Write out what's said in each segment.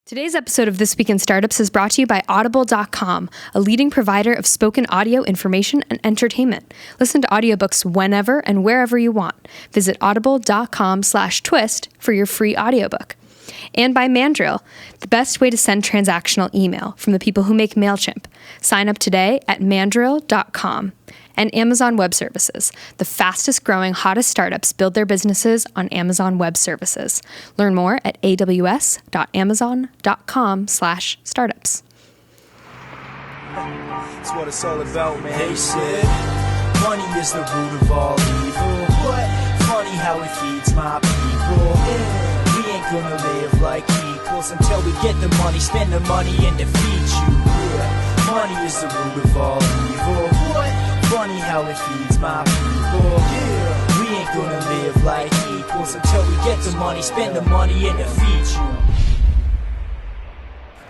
Today's episode of This Week in Startups is brought to you by Audible.com, a leading provider of spoken audio information and entertainment. Listen to audiobooks whenever and wherever you want. Visit audible.com/twist for your free audiobook. And by Mandrill, the best way to send transactional email from the people who make MailChimp. Sign up today at mandrill.com. And Amazon Web Services, the fastest growing, hottest startups build their businesses on Amazon Web Services. Learn more at aws.amazon.com/startups. That's what it's all about, man. They said money is the root of all evil. What? Funny how it feeds my people. Yeah. We ain't gonna live like equals until we get the money, spend the money, and defeat you. Yeah. Money is the root of all evil. What? Funny how it feeds my people. Yeah. We ain't gonna live like equals until we get the money, spend the money, and defeat you.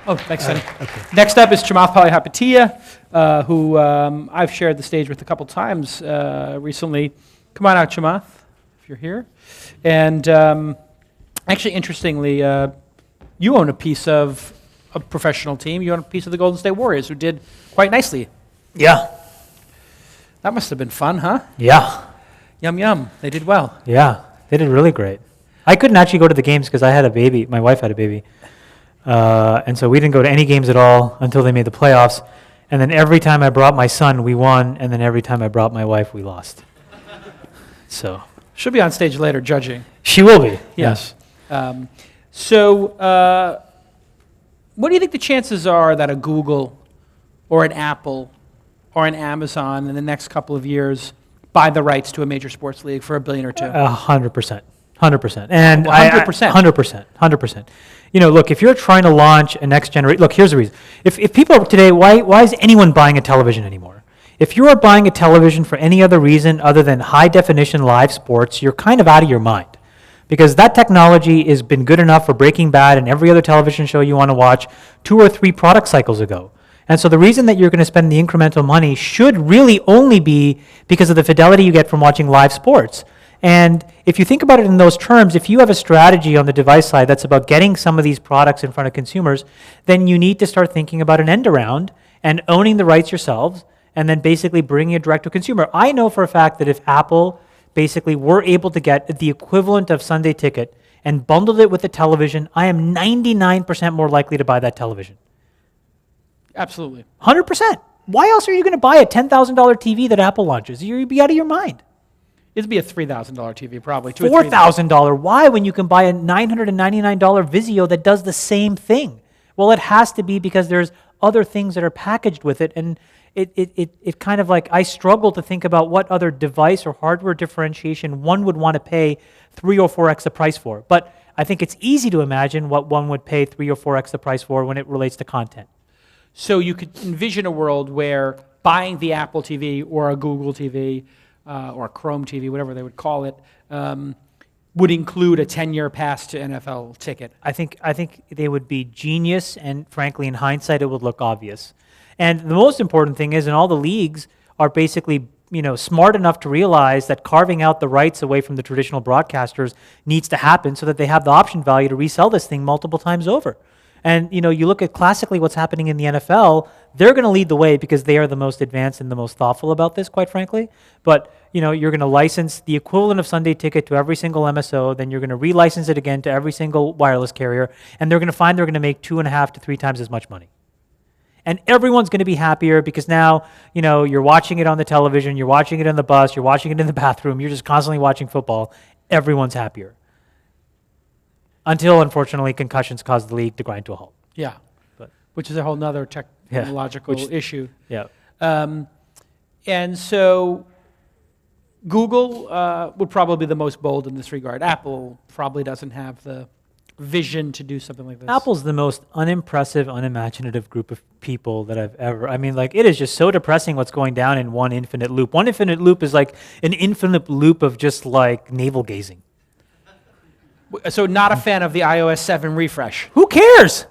Oh, thanks, Sonny. Okay. Next up is Chamath Palihapitiya, who I've shared the stage with a couple times recently. Come on out, Chamath, if you're here. And actually, interestingly, you own a piece of a professional team. You own a piece of the Golden State Warriors, who did quite nicely. Yeah. That must have been fun, huh? Yeah. Yum, yum. They did well. Yeah, they did really great. I couldn't actually go to the games because I had a baby. My wife had a baby. And so we didn't go to any games at all until they made the playoffs. And then every time I brought my son, we won. And then every time I brought my wife, we lost. So She'll be on stage later judging. she will be. Yes. What do you think the chances are that a Google or an Apple or an Amazon in the next couple of years buy the rights to a major sports league for $1 billion or $2 billion? 100%. 100%. And 100%. 100%. 100%. You know, look, if you're trying to launch a next generation, look, here's the reason. If people are today, why is anyone buying a television anymore? If you are buying a television for any other reason other than high definition live sports, you're kind of out of your mind. Because that technology has been good enough for Breaking Bad and every other television show you want to watch 2 or 3 product cycles ago. And so the reason that you're going to spend the incremental money should really only be because of the fidelity you get from watching live sports. And if you think about it in those terms, if you have a strategy on the device side that's about getting some of these products in front of consumers, then you need to start thinking about an end around and owning the rights yourselves and then basically bringing it direct to consumer. I know for a fact that if Apple basically were able to get the equivalent of Sunday Ticket and bundled it with the television, I am 99% more likely to buy that television. Absolutely. 100%. Why else are you going to buy a $10,000 TV that Apple launches? You'd be out of your mind. It'd be a $3,000 TV, probably. $4,000. Why when you can buy a $999 Vizio that does the same thing? Well, it has to be because there's other things that are packaged with it, and it kind of like, I struggle to think about what other device or hardware differentiation one would want to pay 3 or 4x the price for. But I think it's easy to imagine what one would pay 3 or 4x the price for when it relates to content. So you could envision a world where buying the Apple TV or a Google TV or a Chrome TV, whatever they would call it, would include a 10-year pass to NFL ticket. I think they would be genius, and frankly, in hindsight, it would look obvious. And the most important thing is, and all the leagues are basically, smart enough to realize that carving out the rights away from the traditional broadcasters needs to happen so that they have the option value to resell this thing multiple times over. And, you look at classically what's happening in the NFL, they're going to lead the way because they are the most advanced and the most thoughtful about this, quite frankly. But, you're going to license the equivalent of Sunday Ticket to every single MSO, then you're going to relicense it again to every single wireless carrier, and they're going to find they're going to make 2.5 to 3 times as much money. And everyone's going to be happier because now, you're watching it on the television, you're watching it in the bus, you're watching it in the bathroom, you're just constantly watching football. Everyone's happier. Until, unfortunately, concussions cause the league to grind to a halt. Yeah, which is a whole nother technological issue. Yeah. And so Google would probably be the most bold in this regard. Apple probably doesn't have the vision to do something like this. Apple's the most unimpressive, unimaginative group of people that I've ever... it is just so depressing what's going down in one infinite loop. One infinite loop is like an infinite loop of just like navel gazing. So not a fan of the iOS 7 refresh? Who cares?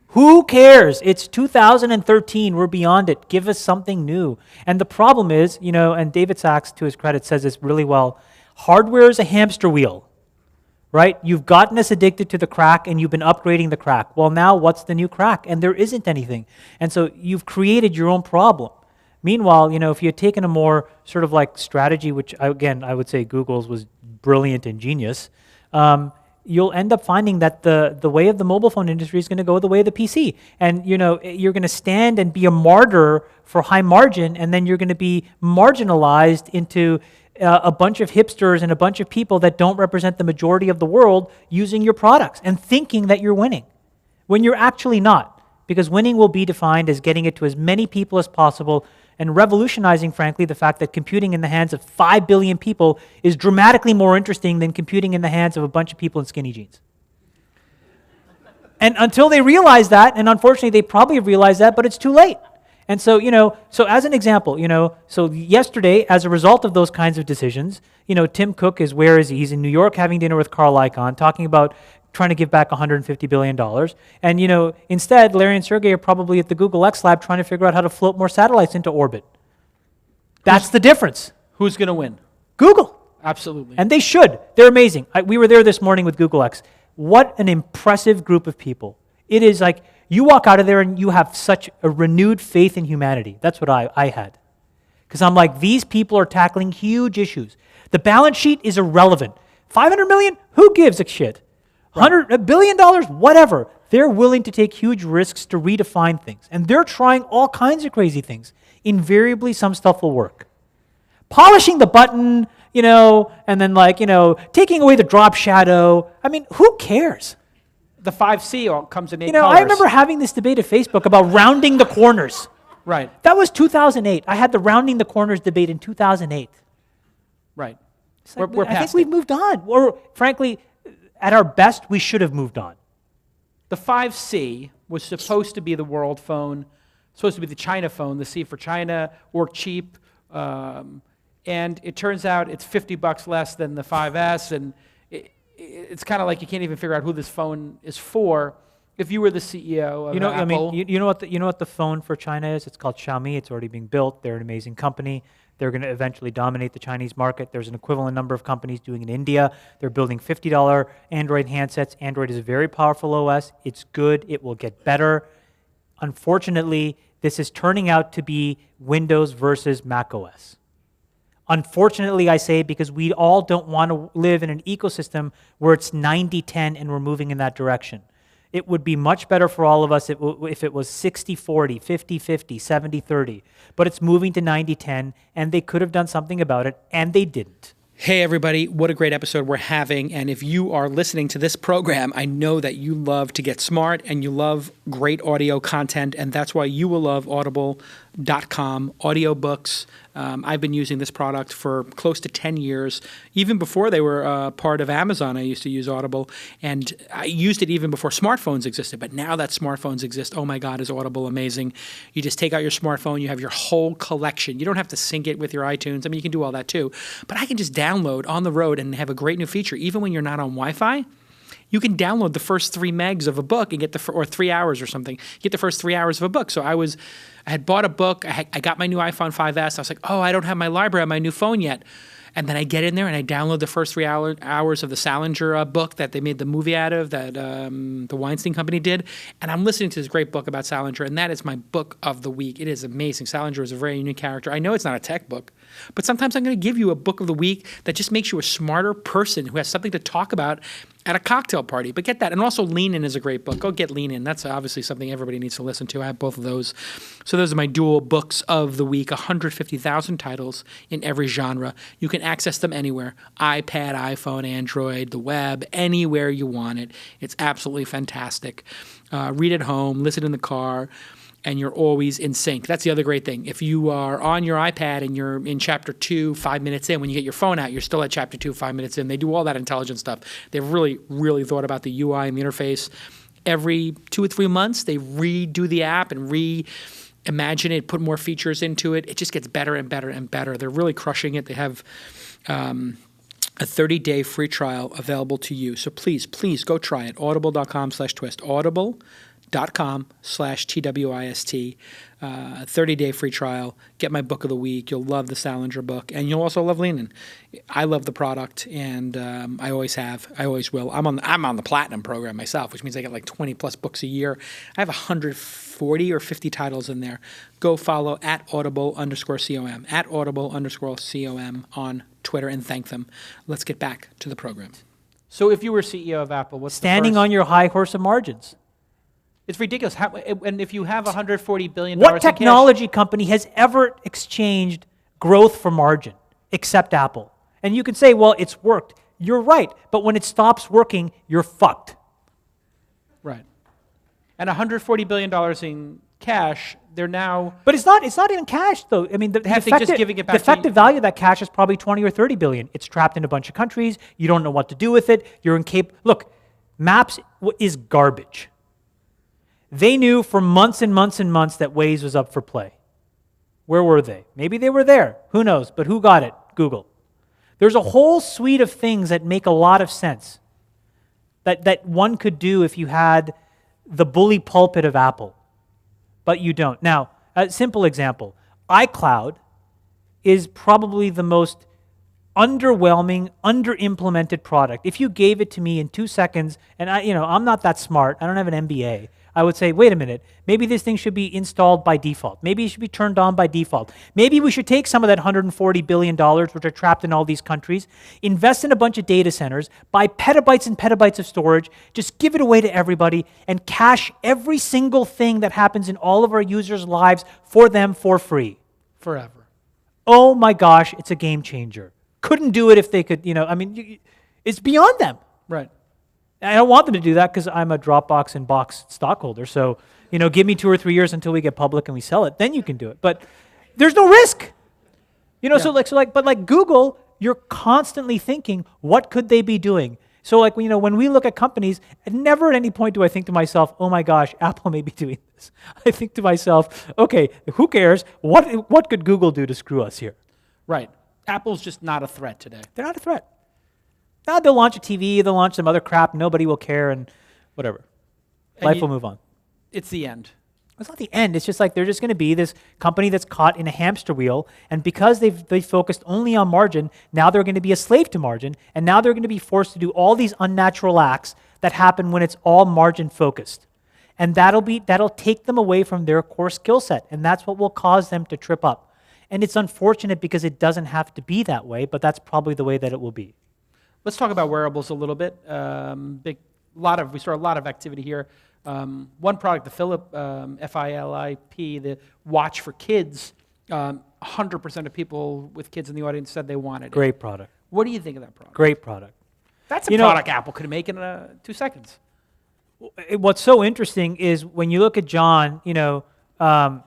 Who cares? It's 2013. We're beyond it. Give us something new. And the problem is, and David Sachs, to his credit, says this really well, hardware is a hamster wheel, right? You've gotten us addicted to the crack and you've been upgrading the crack. Well, now what's the new crack? And there isn't anything. And so you've created your own problem. Meanwhile, if you had taken a more sort of like strategy, which again, I would say Google's was brilliant and genius, you'll end up finding that the way of the mobile phone industry is going to go the way of the PC. And you're going to stand and be a martyr for high margin, and then you're going to be marginalized into a bunch of hipsters and a bunch of people that don't represent the majority of the world using your products and thinking that you're winning, when you're actually not. Because winning will be defined as getting it to as many people as possible and revolutionizing, frankly, the fact that computing in the hands of 5 billion people is dramatically more interesting than computing in the hands of a bunch of people in skinny jeans. And until they realize that, and unfortunately they probably have realized that, but it's too late. And so, so as an example, so yesterday, as a result of those kinds of decisions, Tim Cook is where is he? He's in New York having dinner with Carl Icahn, talking about trying to give back $150 billion. And, instead, Larry and Sergey are probably at the Google X Lab trying to figure out how to float more satellites into orbit. That's the difference. Who's going to win? Google. Absolutely. And they should. They're amazing. We were there this morning with Google X. What an impressive group of people. It is like, you walk out of there and you have such a renewed faith in humanity. That's what I had. Because I'm like, these people are tackling huge issues. The balance sheet is irrelevant. 500 million? Who gives a shit? $1 billion? Whatever. They're willing to take huge risks to redefine things. And they're trying all kinds of crazy things. Invariably, some stuff will work. Polishing the button, and then taking away the drop shadow. I mean, who cares? The 5C all comes in 8 colors. I remember having this debate at Facebook about rounding the corners. Right. That was 2008. I had the rounding the corners debate in 2008. Right. Like, We're I past think we've moved on. Or, frankly, at our best, we should have moved on. The 5C was supposed to be the world phone, supposed to be the China phone, the C for China, work cheap, and it turns out it's $50 less than the 5S, and it's kind of like you can't even figure out who this phone is for. If you were the CEO of Apple, you know what the phone for China is? It's called Xiaomi. It's already being built. They're an amazing company. They're going to eventually dominate the Chinese market. There's an equivalent number of companies doing it in India. They're building $50 Android handsets. Android is a very powerful OS. It's good. It will get better. Unfortunately, this is turning out to be Windows versus Mac OS. Unfortunately, I say, because we all don't want to live in an ecosystem where it's 90-10 and we're moving in that direction. It would be much better for all of us if it was 60-40, 50-50, 70-30. But it's moving to 90-10, and they could have done something about it, and they didn't. Hey, everybody. What a great episode we're having. And if you are listening to this program, I know that you love to get smart and you love great audio content, and that's why you will love Audible.com, audiobooks. I've been using this product for close to 10 years. Even before they were part of Amazon, I used to use Audible. And I used it even before smartphones existed. But now that smartphones exist, oh my God, is Audible amazing. You just take out your smartphone, you have your whole collection. You don't have to sync it with your iTunes. I mean, you can do all that too. But I can just download on the road and have a great new feature. Even when you're not on Wi-Fi, you can download the first 3 megs of a book and get or 3 hours or something. Get the first 3 hours of a book. So I had bought a book. I got my new iPhone 5S. I was like, oh, I don't have my library on my new phone yet. And then I get in there and I download the first 3 hours of the Salinger book that they made the movie out of, that the Weinstein Company did. And I'm listening to this great book about Salinger, and that is my book of the week. It is amazing. Salinger is a very unique character. I know it's not a tech book, but sometimes I'm going to give you a book of the week that just makes you a smarter person who has something to talk about at a cocktail party. But get that. And also Lean In is a great book. Go get Lean In. That's obviously something everybody needs to listen to. I have both of those. So those are my dual books of the week, 150,000 titles in every genre. You can access them anywhere. iPad, iPhone, Android, the web, anywhere you want it. It's absolutely fantastic. Read at home, listen in the car, and you're always in sync. That's the other great thing. If you are on your iPad and you're in chapter 2, 5 minutes in, when you get your phone out, you're still at chapter 2, 5 minutes in. They do all that intelligent stuff. They've really, really thought about the UI and the interface. Every 2 or 3 months, they redo the app and reimagine it, put more features into it. It just gets better and better and better. They're really crushing it. They have a 30-day free trial available to you. So please, please go try it. Audible.com/twist. Audible.com/twist. audible.com/TWiST, 30-day free trial. Get my book of the week. You'll love the Salinger book, and you'll also love Leanin'. I love the product, and I always have. I always will. I'm on the Platinum program myself, which means I get like 20 plus books a year. I have 140 or 50 titles in there. Go follow at @audible_com, at @audible_com on Twitter, and thank them. Let's get back to the program. So if you were CEO of Apple, what's Standing on your high horse of margins. It's ridiculous. And if you have $140 billion What technology company has ever exchanged growth for margin except Apple? And you can say, well, it's worked. You're right. But when it stops working, you're fucked. Right. And $140 billion in cash, they're now... But it's not even cash, though. I mean, the effective value of that cash is probably 20 or 30 billion. It's trapped in a bunch of countries. You don't know what to do with it. You're incapable. Look, Maps is garbage. They knew for months and months and months that Waze was up for play. Where were they? Maybe they were there. Who knows? But who got it? Google. There's a whole suite of things that make a lot of sense that one could do if you had the bully pulpit of Apple. But you don't. Now, a simple example. iCloud is probably the most underwhelming, under-implemented product. If you gave it to me in 2 seconds, and I'm not that smart, I don't have an MBA, I would say, wait a minute, maybe this thing should be installed by default. Maybe it should be turned on by default. Maybe we should take some of that $140 billion, which are trapped in all these countries, invest in a bunch of data centers, buy petabytes and petabytes of storage, just give it away to everybody, and cache every single thing that happens in all of our users' lives for them for free. Forever. Oh my gosh, it's a game changer. Couldn't do it if they could, it's beyond them. Right. I don't want them to do that because I'm a Dropbox and Box stockholder. So, give me 2 or 3 years until we get public and we sell it. Then you can do it. But there's no risk. But Google, you're constantly thinking, what could they be doing? So when we look at companies, never at any point do I think to myself, oh my gosh, Apple may be doing this. I think to myself, okay, who cares? What could Google do to screw us here? Right. Apple's just not a threat today. They're not a threat. Now they'll launch a TV, they'll launch some other crap, nobody will care, and whatever. Life will move on. It's the end. It's not the end. It's just like they're just going to be this company that's caught in a hamster wheel, and because they focused only on margin, now they're going to be a slave to margin, and now they're going to be forced to do all these unnatural acts that happen when it's all margin focused. And that'll take them away from their core skill set, and that's what will cause them to trip up. And it's unfortunate because it doesn't have to be that way, but that's probably the way that it will be. Let's talk about wearables a little bit. We saw a lot of activity here. One product, the FILIP, the watch for kids, 100% of people with kids in the audience said they wanted it. Great product. What do you think of that product? Great product. That's a product Apple could make in 2 seconds. What's so interesting is when you look at John, John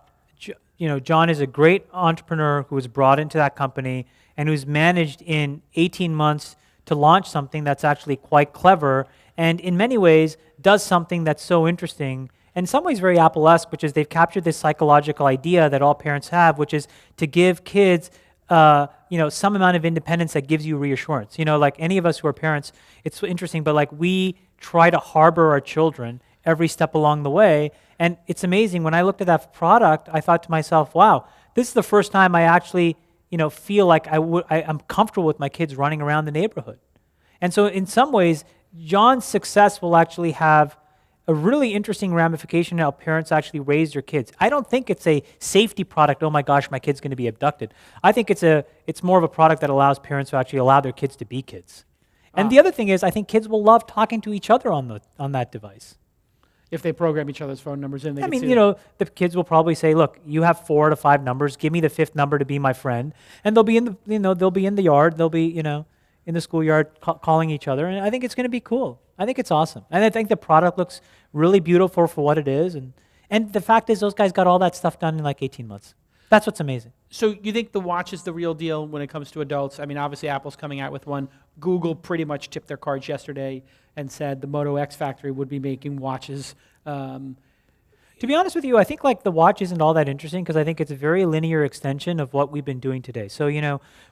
is a great entrepreneur who was brought into that company and who's managed in 18 months to launch something that's actually quite clever and in many ways does something that's so interesting, and in some ways very Apple-esque, which is they've captured this psychological idea that all parents have, which is to give kids some amount of independence that gives you reassurance. Like any of us who are parents, it's so interesting, but we try to harbor our children every step along the way, and it's amazing. When I looked at that product, I thought to myself, wow, this is the first time I actually feel like I'm comfortable with my kids running around the neighborhood. And so in some ways, John's success will actually have a really interesting ramification in how parents actually raise their kids. I don't think it's a safety product, oh my gosh, my kid's going to be abducted. I think it's more of a product that allows parents to actually allow their kids to be kids. And the other thing is, I think kids will love talking to each other on that device. If they program each other's phone numbers in, the kids will probably say, "Look, you have 4 to 5 numbers. Give me the 5th number to be my friend." And they'll be in the yard. They'll be, in the schoolyard calling each other. And I think it's going to be cool. I think it's awesome. And I think the product looks really beautiful for what it is. And the fact is, those guys got all that stuff done in 18 months. That's what's amazing. So you think the watch is the real deal when it comes to adults? I mean, obviously Apple's coming out with one. Google pretty much tipped their cards yesterday and said the Moto X factory would be making watches. To be honest with you, I think like the watch isn't all that interesting because I think it's a very linear extension of what we've been doing today. So,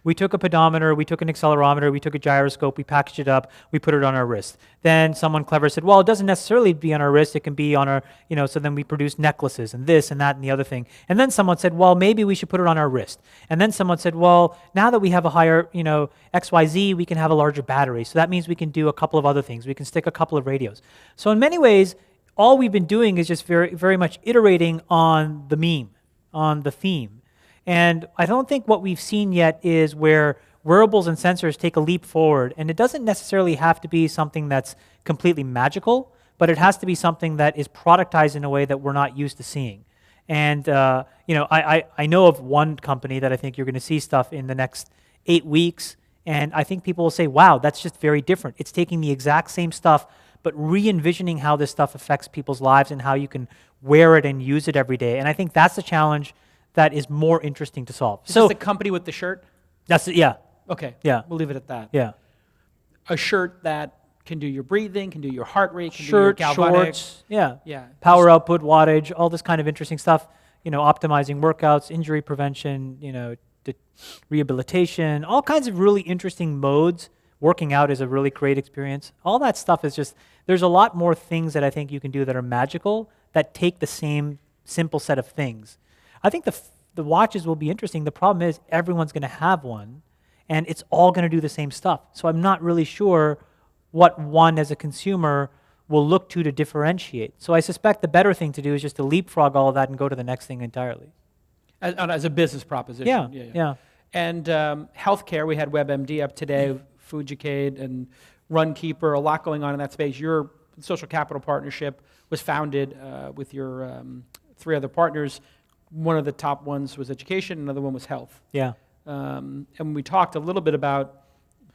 we took a pedometer, we took an accelerometer, we took a gyroscope, we packaged it up, we put it on our wrist. Then someone clever said, well, it doesn't necessarily be on our wrist, it can be on our, so then we produced necklaces and this and that and the other thing. And then someone said, well, maybe we should put it on our wrist. And then someone said, well, now that we have a higher, XYZ, we can have a larger battery. So that means we can do a couple of other things. We can stick a couple of radios. So in many ways, all we've been doing is just very, very much iterating on the meme, on the theme. And I don't think what we've seen yet is where wearables and sensors take a leap forward. And it doesn't necessarily have to be something that's completely magical, but it has to be something that is productized in a way that we're not used to seeing. And I know of one company that I think you're going to see stuff in the next 8 weeks. And I think people will say, wow, that's just very different. It's taking the exact same stuff, but re-envisioning how this stuff affects people's lives and how you can wear it and use it every day. And I think that's the challenge that is more interesting to solve. Is this the company with the shirt? That's it, yeah. Okay. Yeah. We'll leave it at that. Yeah. A shirt that can do your breathing, can do your heart rate, can do your galvanic. Shorts, yeah. Yeah. Power output, wattage, all this kind of interesting stuff. Optimizing workouts, injury prevention, rehabilitation, all kinds of really interesting modes. Working out is a really great experience. All that stuff is just, there's a lot more things that I think you can do that are magical that take the same simple set of things. I think the watches will be interesting. The problem is everyone's going to have one, and it's all going to do the same stuff. So I'm not really sure what one as a consumer will look to differentiate. So I suspect the better thing to do is just to leapfrog all of that and go to the next thing entirely. As a business proposition. Yeah. And healthcare, we had WebMD up today, Fujicade and Runkeeper, a lot going on in that space. Your social capital partnership was founded with your 3 other partners. One of the top ones was education, another one was health. Yeah. And we talked a little bit about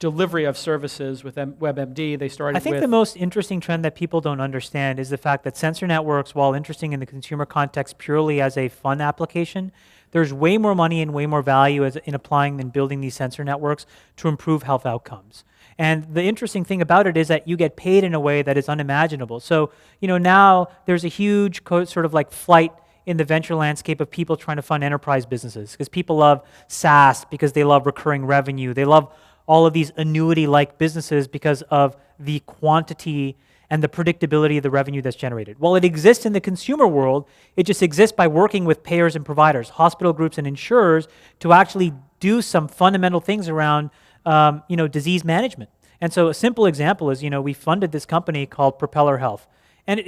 delivery of services with WebMD. They started I think the most interesting trend that people don't understand is the fact that sensor networks, while interesting in the consumer context purely as a fun application, there's way more money and way more value in applying and building these sensor networks to improve health outcomes. And the interesting thing about it is that you get paid in a way that is unimaginable. So, now there's a huge sort of like flight in the venture landscape of people trying to fund enterprise businesses because people love SaaS because they love recurring revenue. They love all of these annuity-like businesses because of the quantity and the predictability of the revenue that's generated. Well, it exists in the consumer world. It just exists by working with payers and providers, hospital groups and insurers to actually do some fundamental things around disease management. And so a simple example is, we funded this company called Propeller Health. And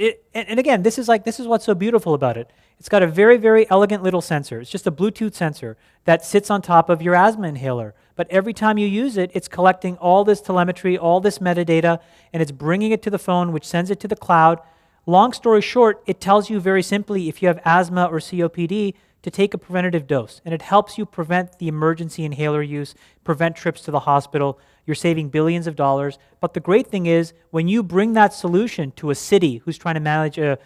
again, this is what's so beautiful about it. It's got a very, very elegant little sensor. It's just a Bluetooth sensor that sits on top of your asthma inhaler. But every time you use it, it's collecting all this telemetry, all this metadata, and it's bringing it to the phone, which sends it to the cloud. Long story short, it tells you very simply if you have asthma or COPD to take a preventative dose. And it helps you prevent the emergency inhaler use, prevent trips to the hospital. You're saving billions of dollars. But the great thing is when you bring that solution to a city who's trying to manage a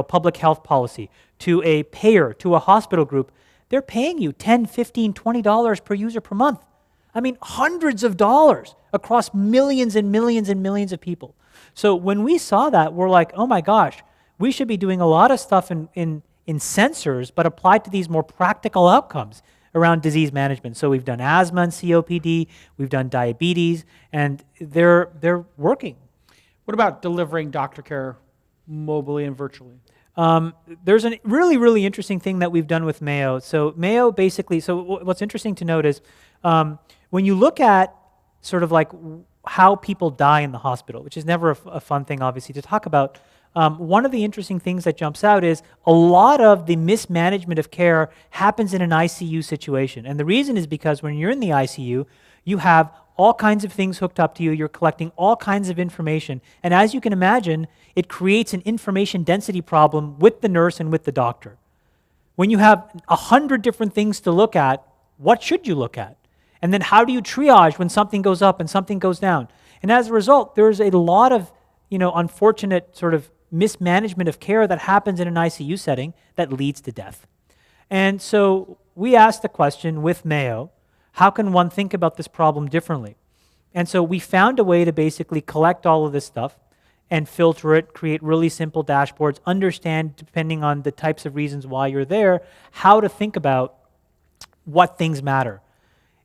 public health policy, to a payer, to a hospital group, they're paying you $10, $15, $20 per user per month. I mean, hundreds of dollars across millions and millions and millions of people. So when we saw that, we're like, oh my gosh, we should be doing a lot of stuff in sensors, but applied to these more practical outcomes around disease management. So we've done asthma and COPD, we've done diabetes, and they're working. What about delivering doctor care mobily and virtually? There's a really, really interesting thing that we've done with Mayo. So Mayo basically, what's interesting to note is when you look at sort of like how people die in the hospital, which is never a fun thing, obviously, to talk about, one of the interesting things that jumps out is a lot of the mismanagement of care happens in an ICU situation. And the reason is because when you're in the ICU, you have all kinds of things hooked up to you, you're collecting all kinds of information, and as you can imagine, it creates an information density problem with the nurse and with the doctor. When you have 100 different things to look at, what should you look at? And then how do you triage when something goes up and something goes down? And as a result, there's a lot of unfortunate sort of mismanagement of care that happens in an ICU setting that leads to death. And so we asked the question with Mayo, how can one think about this problem differently? And so we found a way to basically collect all of this stuff and filter it, create really simple dashboards, understand, depending on the types of reasons why you're there, how to think about what things matter.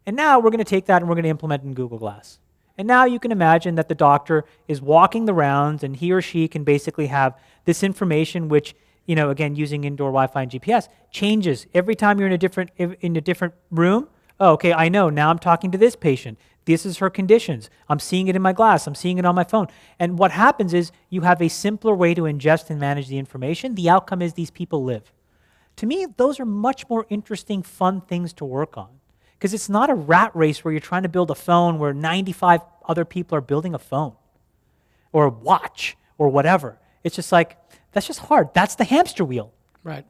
And now we're going to take that and we're going to implement it in Google Glass. And now you can imagine that the doctor is walking the rounds and he or she can basically have this information which, again, using indoor Wi-Fi and GPS, changes every time you're in a different room. Oh, okay, I know. Now I'm talking to this patient. This is her conditions. I'm seeing it in my glass. I'm seeing it on my phone. And what happens is you have a simpler way to ingest and manage the information. The outcome is these people live. To me, those are much more interesting, fun things to work on. Because it's not a rat race where you're trying to build a phone where 95 other people are building a phone or a watch or whatever. It's just like, that's just hard. That's the hamster wheel.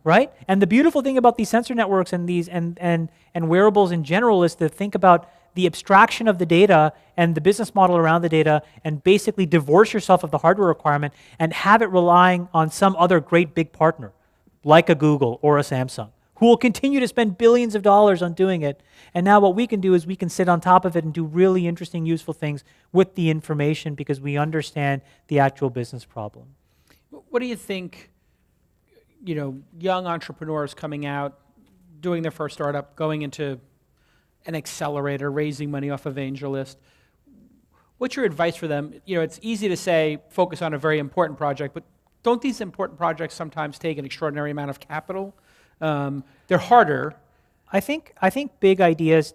Right? And the beautiful thing about these sensor networks and these and wearables in general is to think about the abstraction of the data and the business model around the data and basically divorce yourself of the hardware requirement and have it relying on some other great big partner like a Google or a Samsung who will continue to spend billions of dollars on doing it. And now what we can do is we can sit on top of it and do really interesting, useful things with the information because we understand the actual business problem. What do you think, young entrepreneurs coming out, doing their first startup, going into an accelerator, raising money off of AngelList, what's your advice for them? It's easy to say, focus on a very important project, but don't these important projects sometimes take an extraordinary amount of capital? They're harder. I think big ideas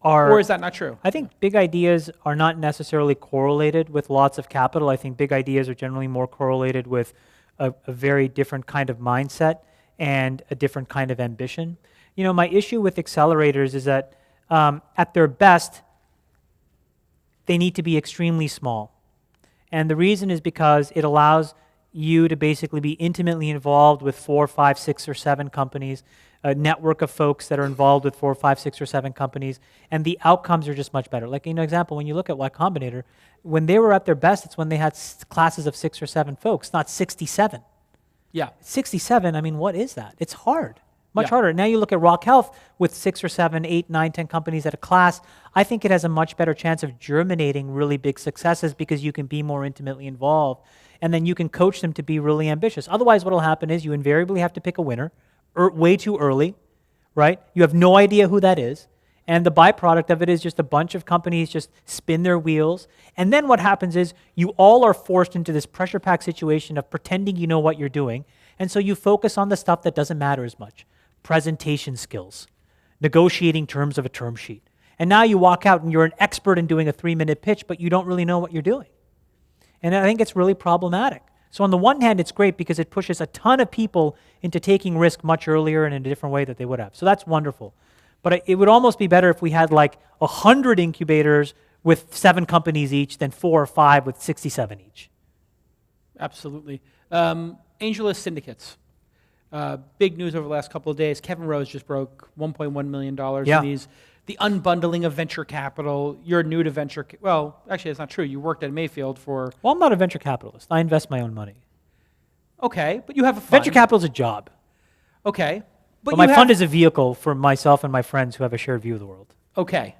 are... Or is that not true? I think big ideas are not necessarily correlated with lots of capital. I think big ideas are generally more correlated with a very different kind of mindset and a different kind of ambition. My issue with accelerators is that at their best, they need to be extremely small. And the reason is because it allows you to basically be intimately involved with 4, 5, 6, or 7 companies, a network of folks that are involved with 4, 5, 6, or 7 companies, and the outcomes are just much better. Like, example, when you look at Y Combinator, when they were at their best, it's when they had classes of 6 or 7 folks, not 67. Yeah. 67, what is that? It's hard. Much harder. Now you look at Rock Health with 6 or 7, 8, 9, 10 companies at a class. I think it has a much better chance of germinating really big successes because you can be more intimately involved. And then you can coach them to be really ambitious. Otherwise, what will happen is you invariably have to pick a winner way too early, right? You have no idea who that is. And the byproduct of it is just a bunch of companies just spin their wheels. And then what happens is you all are forced into this pressure-packed situation of pretending you know what you're doing. And so you focus on the stuff that doesn't matter as much. Presentation skills, negotiating terms of a term sheet. And now you walk out and you're an expert in doing a 3-minute pitch, but you don't really know what you're doing. And I think it's really problematic. So on the one hand, it's great because it pushes a ton of people into taking risk much earlier and in a different way that they would have. So that's wonderful. But it would almost be better if we had like 100 incubators with 7 companies each than 4 or 5 with 67 each. Absolutely. AngelList syndicates. Big news over the last couple of days. Kevin Rose just broke $1.1 million in these. The unbundling of venture capital. You're new to venture. Well, actually, that's not true. You worked at Mayfield for. Well, I'm not a venture capitalist. I invest my own money. Okay, but you have a fund. Venture capital is a job. Okay. But my fund is a vehicle for myself and my friends who have a shared view of the world. Okay.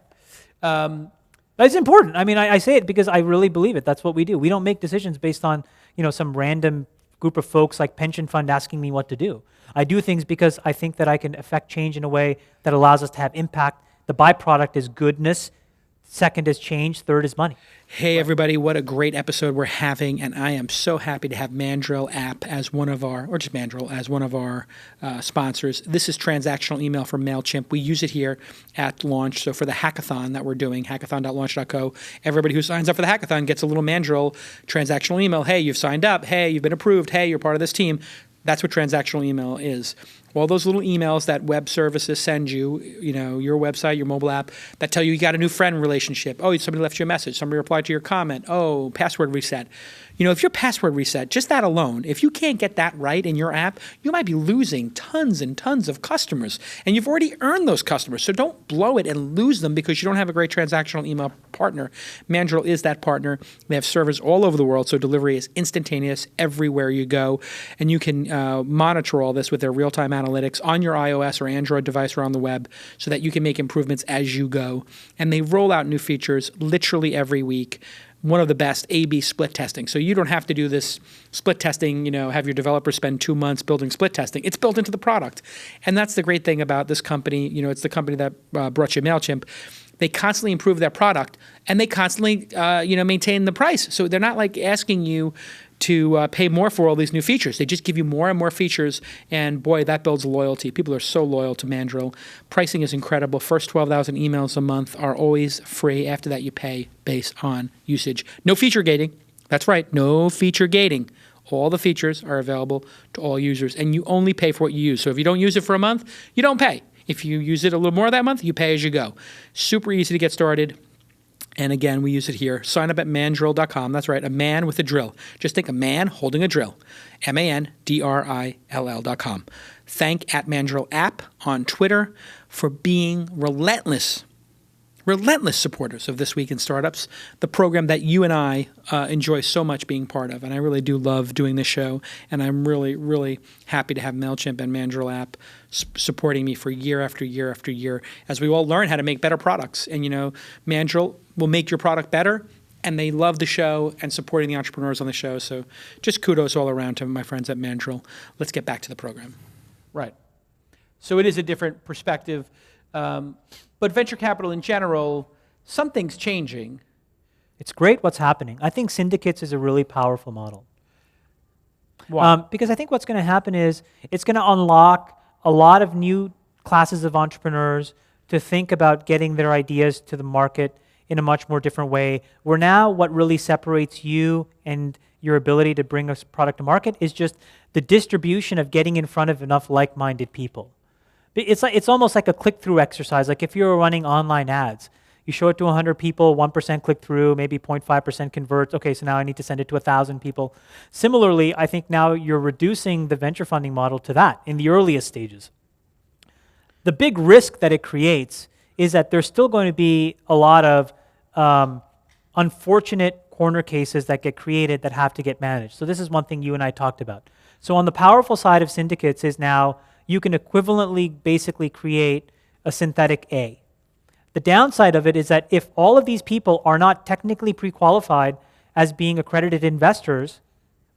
It's important. I say it because I really believe it. That's what we do. We don't make decisions based on, some random group of folks like pension fund asking me what to do. I do things because I think that I can affect change in a way that allows us to have impact. The byproduct is goodness. Second is change. Third is money. Hey, everybody, what a great episode we're having. And I am so happy to have Mandrill app as one of our, or just Mandrill, as one of our sponsors. This is transactional email from MailChimp. We use it here at launch. So for the hackathon that we're doing, hackathon.launch.co, everybody who signs up for the hackathon gets a little Mandrill transactional email. Hey, you've signed up. Hey, you've been approved. Hey, you're part of this team. That's what transactional email is. All those little emails that web services send you, your website, your mobile app, that tell you got a new friend relationship. Oh, somebody left you a message. Somebody replied to your comment. Oh, password reset. If your password reset, just that alone, if you can't get that right in your app, you might be losing tons and tons of customers. And you've already earned those customers. So don't blow it and lose them because you don't have a great transactional email partner. Mandrill is that partner. They have servers all over the world, so delivery is instantaneous everywhere you go. And you can monitor all this with their real-time analytics on your iOS or Android device or on the web so that you can make improvements as you go. And they roll out new features literally every week. one of the best A/B split testing. So you don't have to do this split testing, have your developer spend 2 months building split testing. It's built into the product. And that's the great thing about this company. It's the company that brought you MailChimp. They constantly improve their product, and they constantly, maintain the price. So they're not like asking you to pay more for all these new features. They just give you more and more features, and boy, that builds loyalty. People are so loyal to Mandrill. Pricing is incredible. First 12,000 emails a month are always free. After that, you pay based on usage. No feature gating. That's right, no feature gating. All the features are available to all users, and you only pay for what you use. So if you don't use it for a month, you don't pay. If you use it a little more that month, you pay as you go. Super easy to get started. And again, we use it here. Sign up at mandrill.com. That's right, a man with a drill. Just think a man holding a drill. MANDRILL.com. Thank @Mandrill app on Twitter for being relentless supporters of This Week in Startups, the program that you and I enjoy so much being part of. And I really do love doing this show. And I'm really, really happy to have MailChimp and Mandrill app supporting me for year after year after year as we all learn how to make better products. And, Mandrill will make your product better. And they love the show and supporting the entrepreneurs on the show. So just kudos all around to my friends at Mandrill. Let's get back to the program. Right. So it is a different perspective. But venture capital in general, something's changing. It's great what's happening. I think syndicates is a really powerful model. Why? Because I think what's going to happen is it's going to unlock a lot of new classes of entrepreneurs to think about getting their ideas to the market in a much more different way. Where now what really separates you and your ability to bring a product to market is just the distribution of getting in front of enough like-minded people. It's almost like a click-through exercise. Like if you're running online ads, you show it to 100 people, 1% click through, maybe 0.5% converts. Okay, so now I need to send it to 1,000 people. Similarly, I think now you're reducing the venture funding model to that in the earliest stages. The big risk that it creates is that there's still going to be a lot of unfortunate corner cases that get created that have to get managed. So this is one thing you and I talked about. So on the powerful side of syndicates is now you can equivalently basically create a synthetic A. The downside of it is that if all of these people are not technically pre-qualified as being accredited investors,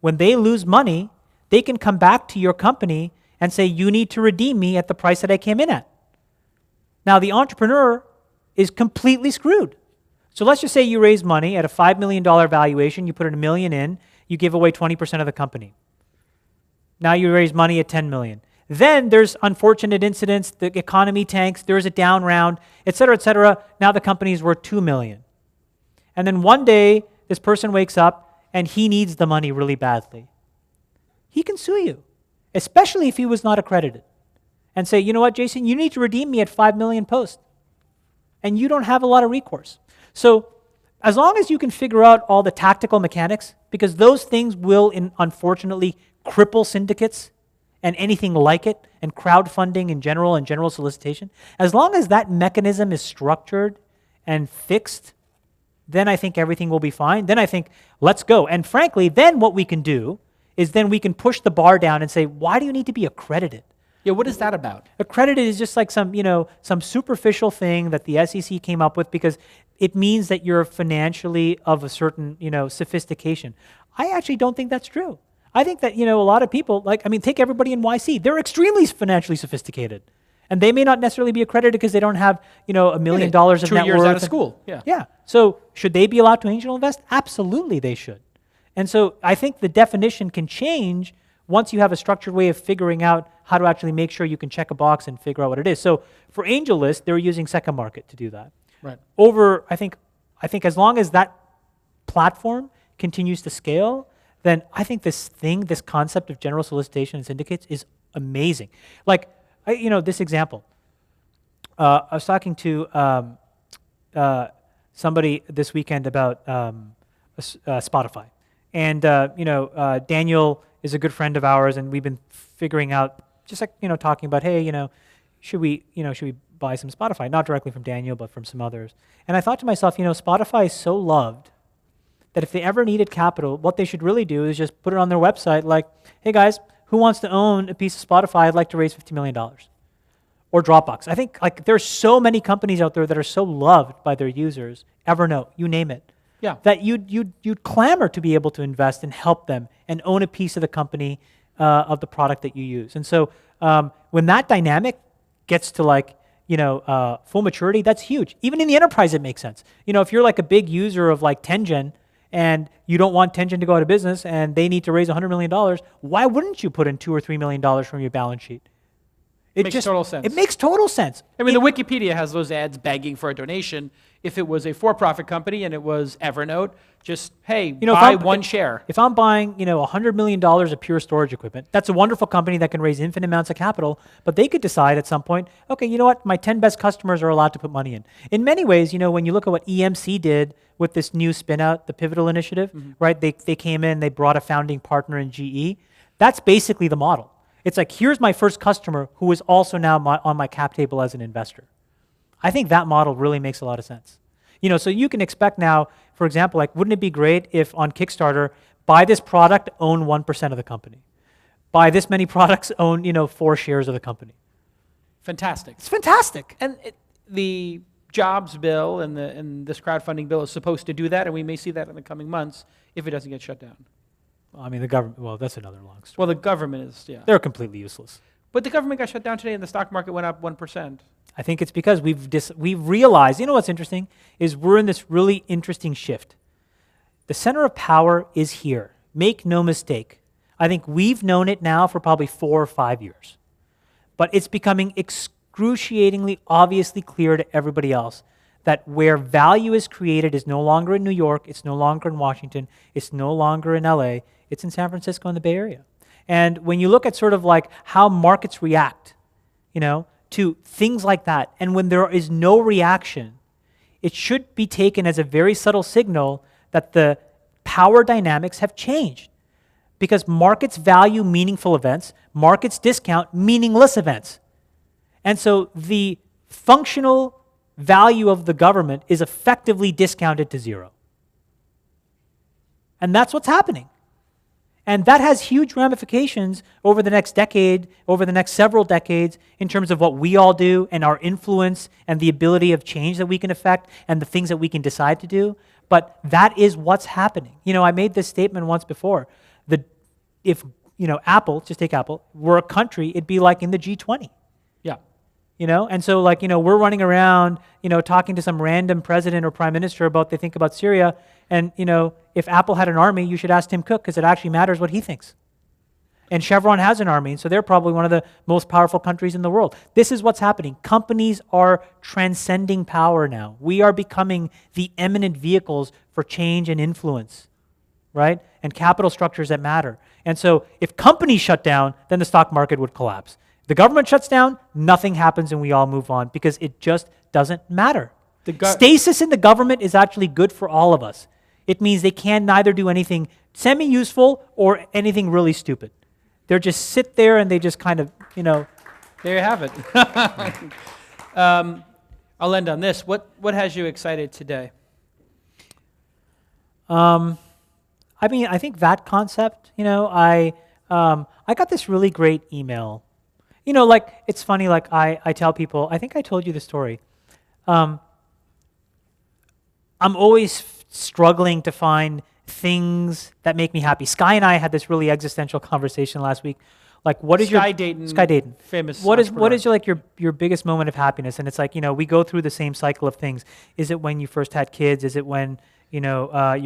when they lose money, they can come back to your company and say, you need to redeem me at the price that I came in at. Now, the entrepreneur is completely screwed. So let's just say you raise money at a $5 million valuation, you put $1 million in, you give away 20% of the company. Now you raise money at $10 million. Then there's unfortunate incidents, the economy tanks, there's a down round, et cetera, et cetera. Now the company's worth $2 million. And then one day, this person wakes up and he needs the money really badly. He can sue you, especially if he was not accredited, and say, you know what, Jason, you need to redeem me at $5 million post. And you don't have a lot of recourse. So as long as you can figure out all the tactical mechanics, because those things will unfortunately cripple syndicates and anything like it, and crowdfunding in general and general solicitation, as long as that mechanism is structured and fixed, then I think everything will be fine. Then I think, let's go. And frankly, then what we can do is then we can push the bar down and say, why do you need to be accredited? Yeah, what is that about? Accredited is just like some superficial thing that the SEC came up with because it means that you're financially of a certain, sophistication. I actually don't think that's true. I think that, a lot of people, take everybody in YC. They're extremely financially sophisticated. And they may not necessarily be accredited because they don't have, $1 million of net worth. 2 years out of school. Yeah. Yeah. So should they be allowed to angel invest? Absolutely they should. And so I think the definition can change once you have a structured way of figuring out how to actually make sure you can check a box and figure out what it is. So for AngelList, they're using Second Market to do that. Right. I think as long as that platform continues to scale, then I think this concept of general solicitation and syndicates is amazing. This example. I was talking to somebody this weekend about Spotify. And, Daniel is a good friend of ours, and we've been figuring out, just talking about, hey, should we buy some Spotify? Not directly from Daniel, but from some others. And I thought to myself, Spotify is so loved that if they ever needed capital, what they should really do is just put it on their website like, hey guys, who wants to own a piece of Spotify? I'd like to raise $50 million. Or Dropbox. I think there's so many companies out there that are so loved by their users, Evernote, you name it. Yeah. that you'd clamor to be able to invest and help them and own a piece of the company of the product that you use. And so when that dynamic gets to like, full maturity, that's huge. Even in the enterprise, it makes sense. If you're like a big user of like Tengen and you don't want Tengen to go out of business and they need to raise $100 million, why wouldn't you put in $2 or $3 million from your balance sheet? It makes total sense. It makes total sense. I mean, the Wikipedia has those ads begging for a donation. If it was a for-profit company and it was Evernote, just, hey, buy one share. If I'm buying, $100 million of pure storage equipment, that's a wonderful company that can raise infinite amounts of capital, but they could decide at some point, okay, you know what, my 10 best customers are allowed to put money in. In many ways, when you look at what EMC did with this new spin-out, the Pivotal Initiative, right? They came in, they brought a founding partner in GE. That's basically the model. It's like, here's my first customer who is also now on my cap table as an investor. I think that model really makes a lot of sense. So you can expect now, for example, like, wouldn't it be great if on Kickstarter, buy this product, own 1% of the company? Buy this many products, own, 4 shares of the company. Fantastic. It's fantastic. And the jobs bill and this crowdfunding bill is supposed to do that, and we may see that in the coming months if it doesn't get shut down. I mean, the government, well, that's another long story. Well, the government is, yeah. They're completely useless. But the government got shut down today and the stock market went up 1%. I think it's because we've realized, what's interesting, is we're in this really interesting shift. The center of power is here. Make no mistake. I think we've known it now for probably 4 or 5 years. But it's becoming excruciatingly, obviously clear to everybody else that where value is created is no longer in New York, it's no longer in Washington, it's no longer in LA, it's in San Francisco and the Bay Area. And when you look at sort of like how markets react, to things like that, and when there is no reaction, it should be taken as a very subtle signal that the power dynamics have changed. Because markets value meaningful events, markets discount meaningless events. And so the functional value of the government is effectively discounted to zero. And that's what's happening. And that has huge ramifications over the next decade, over the next several decades, in terms of what we all do and our influence and the ability of change that we can affect and the things that we can decide to do. But that is what's happening. I made this statement once before. If Apple, just take Apple, were a country, it'd be like in the G20. Yeah. And so we're running around, talking to some random president or prime minister about they think about Syria. And, if Apple had an army, you should ask Tim Cook because it actually matters what he thinks. And Chevron has an army, and so they're probably one of the most powerful countries in the world. This is what's happening. Companies are transcending power now. We are becoming the eminent vehicles for change and influence, right? And capital structures that matter. And so if companies shut down, then the stock market would collapse. The government shuts down, nothing happens, and we all move on because it just doesn't matter. Stasis in the government is actually good for all of us. It means they can neither do anything semi-useful or anything really stupid. They just sit there and they just kind of, There you have it. I'll end on this. What has you excited today? I think that concept, I got this really great email. It's funny, I tell people, I think I told you the story. I'm always struggling to find things that make me happy. Sky and I had this really existential conversation last week. What is Sky Dayton, famous. What is your biggest moment of happiness? And it's we go through the same cycle of things. Is it when you first had kids? Is it when you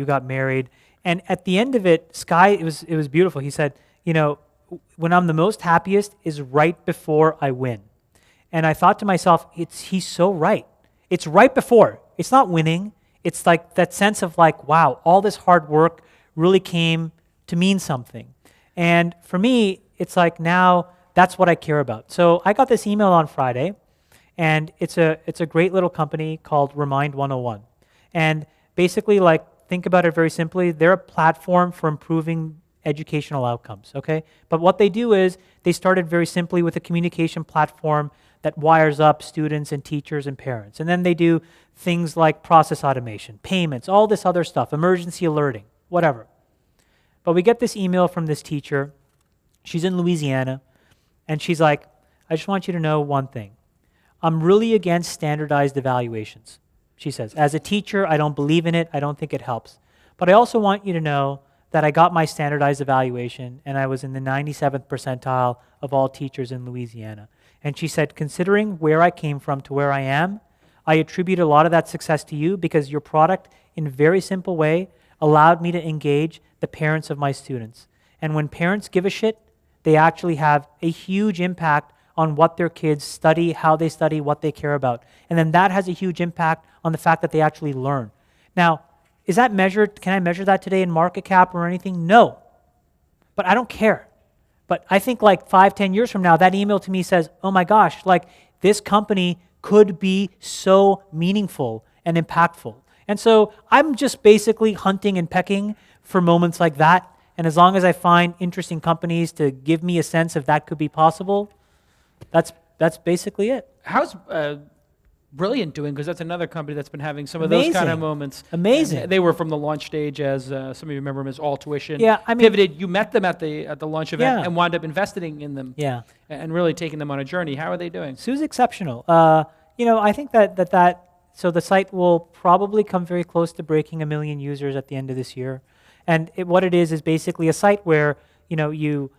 got married? And at the end of it, Sky, it was beautiful. He said, when I'm the most happiest is right before I win. And I thought to myself, he's so right. It's right before. It's not winning. It's like that sense of wow, all this hard work really came to mean something. And for me, it's now that's what I care about. So I got this email on Friday, and it's a great little company called Remind 101. And basically, think about it very simply, they're a platform for improving educational outcomes, okay? But what they do is they started very simply with a communication platform that wires up students and teachers and parents. And then they do things like process automation, payments, all this other stuff, emergency alerting, whatever. But we get this email from this teacher. She's in Louisiana, and she's like, I just want you to know one thing. I'm really against standardized evaluations. she says. As a teacher, I don't believe in it. I don't think it helps. But I also want you to know that I got my standardized evaluation, and I was in the 97th percentile of all teachers in Louisiana. And she said, considering where I came from to where I am, I attribute a lot of that success to you because your product, in a very simple way, allowed me to engage the parents of my students. And when parents give a shit, they actually have a huge impact on what their kids study, how they study, what they care about. And then that has a huge impact on the fact that they actually learn. Now, is that measured? Can I measure that today in market cap or anything? No. But I don't care. But I think like 5, 10 years from now, that email to me says, oh my gosh, like this company could be so meaningful and impactful. And so I'm just basically hunting and pecking for moments like that. And as long as I find interesting companies to give me a sense if that could be possible, that's basically it. How's Brilliant doing? Because that's another company that's been having some of those kind of moments. Amazing. And they were from the launch stage as, some of you remember them as All Tuition. Yeah, I mean, pivoted. You met them at the launch event Yeah. and wound up investing in them. Yeah. And really taking them on a journey. How are they doing? Sue's exceptional. I think so the site will probably come very close to breaking 1 million users at the end of this year. And what it is basically a site where, you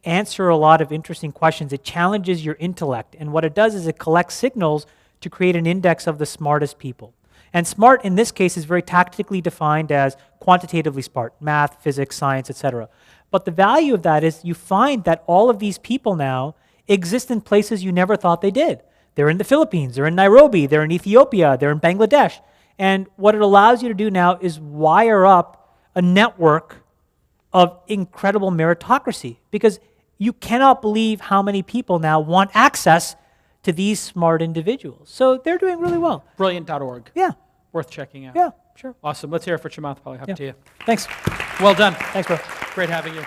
answer a lot of interesting questions. It challenges your intellect. And what it does is it collects signals to create an index of the smartest people. And smart in this case is very tactically defined as quantitatively smart, math, physics, science, etc. But the value of that is you find that all of these people now exist in places you never thought they did. They're in the Philippines, they're in Nairobi, they're in Ethiopia, they're in Bangladesh. And what it allows you to do now is wire up a network of incredible meritocracy, because you cannot believe how many people now want access to these smart individuals. So they're doing really well. Brilliant.org. Yeah. Worth checking out. Yeah, sure. Awesome. Let's hear it for Chamath Palihapitiya. Thanks. Well done. Thanks, bro. Great having you.